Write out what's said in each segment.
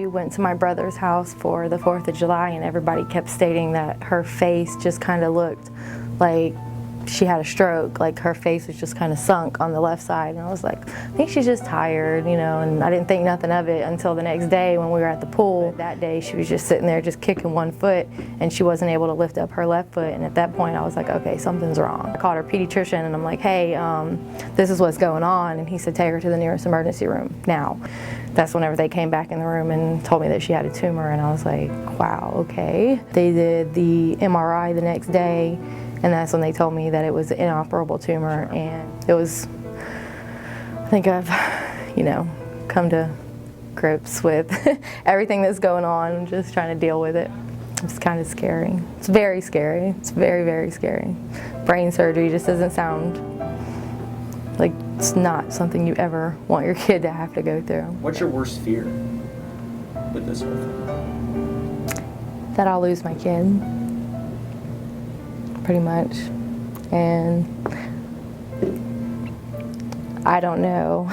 went to my brother's house for the 4th of July and everybody kept stating that her face just kind of looked like she had a stroke, like her face was just kind of sunk on the left side. And I was like, I think she's just tired, you know, and I didn't think nothing of it until the next day when we were at the pool. That day she was just sitting there just kicking one foot and she wasn't able to lift up her left foot. And at that point I was like, okay, something's wrong. I called her pediatrician and I'm like, hey, this is what's going on. And he said, take her to the nearest emergency room now. That's whenever they came back in the room and told me that she had a tumor, and I was like, wow, okay. They did the MRI the next day, and that's when they told me that it was an inoperable tumor, and it was, I think I've, you know, come to grips with everything that's going on and just trying to deal with it. It's kind of scary. It's very scary. It's very, very scary. Brain surgery just doesn't sound like it's not something you ever want your kid to have to go through. What's your worst fear with this whole thing? That I'll lose my kid, pretty much. And I don't know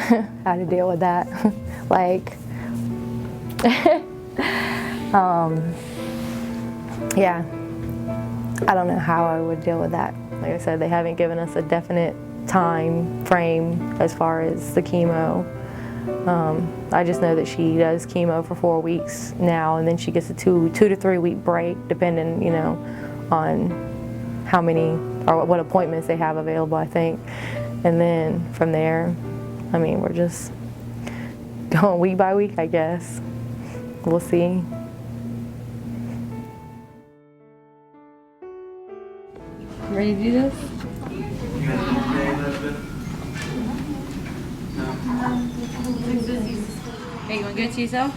how to deal with that. Like, yeah, I don't know how I would deal with that. Like I said, they haven't given us a definite time frame as far as the chemo. I just know that she does chemo for 4 weeks now, and then she gets a two to 3 week break, depending, you know, on how many or what appointments they have available, I think. And then from there, I mean, we're just going week by week, I guess. We'll see. Ready to do this? Hey, you want to give it to yourself?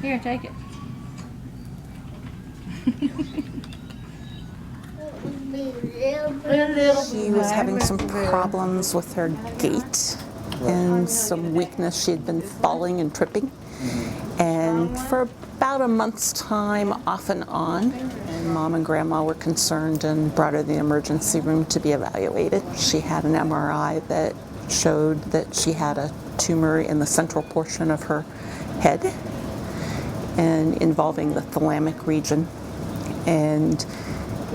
Here, take it. She was having some problems with her gait and some weakness. She had been falling and tripping. And for about a month's time, off and on, and Mom and Grandma were concerned and brought her to the emergency room to be evaluated. She had an MRI that showed that she had a tumor in the central portion of her head and involving the thalamic region. And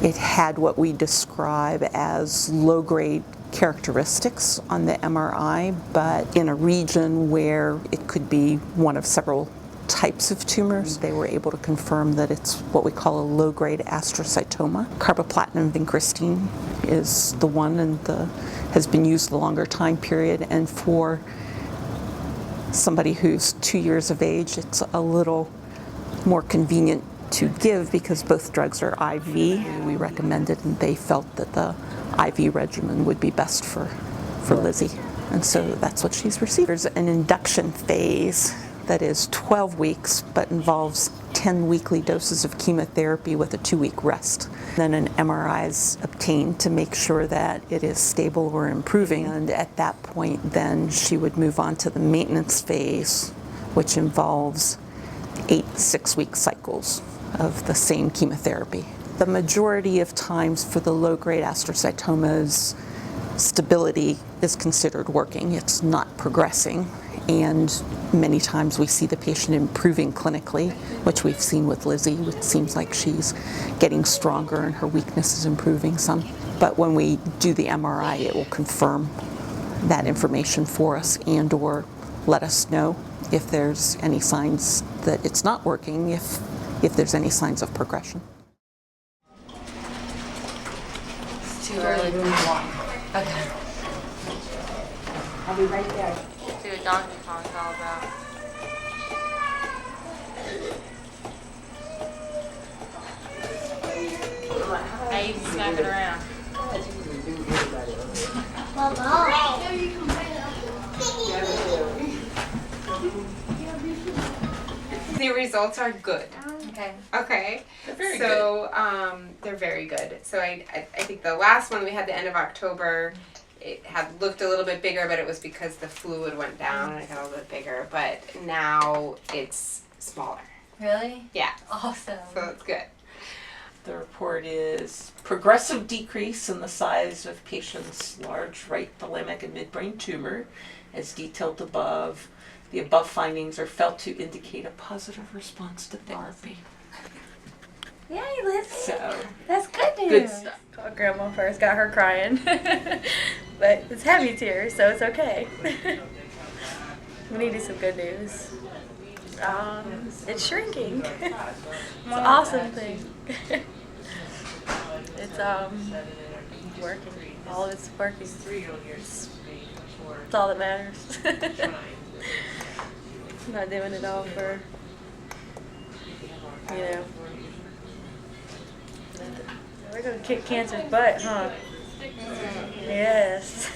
it had what we describe as low-grade characteristics on the MRI, but in a region where it could be one of several types of tumors. They were able to confirm that it's what we call a low-grade astrocytoma. Carboplatin vincristine is the one and has been used a longer time period, and for somebody who's 2 years of age, it's a little more convenient to give because both drugs are IV. We recommended, and they felt that the IV regimen would be best for Lizzy. And so that's what she's received. There's an induction phase that is 12 weeks, but involves 10 weekly doses of chemotherapy with a 2-week rest. Then an MRI is obtained to make sure that it is stable or improving. And at that point, then she would move on to the maintenance phase, which involves 8 6-week cycles of the same chemotherapy. The majority of times for the low-grade astrocytomas, stability is considered working. It's not progressing, and many times we see the patient improving clinically, which we've seen with Lizzy. It seems like she's getting stronger and her weakness is improving some. But when we do the MRI, it will confirm that information for us and or let us know if there's any signs that it's not working, if there's any signs of progression. It's too early to walk. Okay. I'll be right there. See what Donkey Kong's all about. How you snap it around? The results are good. Okay. Okay. They're very good. They're very good. So I think the last one we had the end of October, it had looked a little bit bigger, but it was because the fluid went down and it got a little bit bigger. But now it's smaller. Really? Yeah. Awesome. So it's good. The report is progressive decrease in the size of patient's large right thalamic and midbrain tumor, as detailed above. The above findings are felt to indicate a positive response to therapy. Yay, Lizzy. So, That's good news. good stuff. Called Grandma first, got her crying. But it's heavy tears, so it's okay. We needed some good news. It's shrinking. It's an awesome thing. It's working. All of it's working. It's all that matters. Not doing it all for, you know. We're gonna kick cancer's butt, huh? Yes.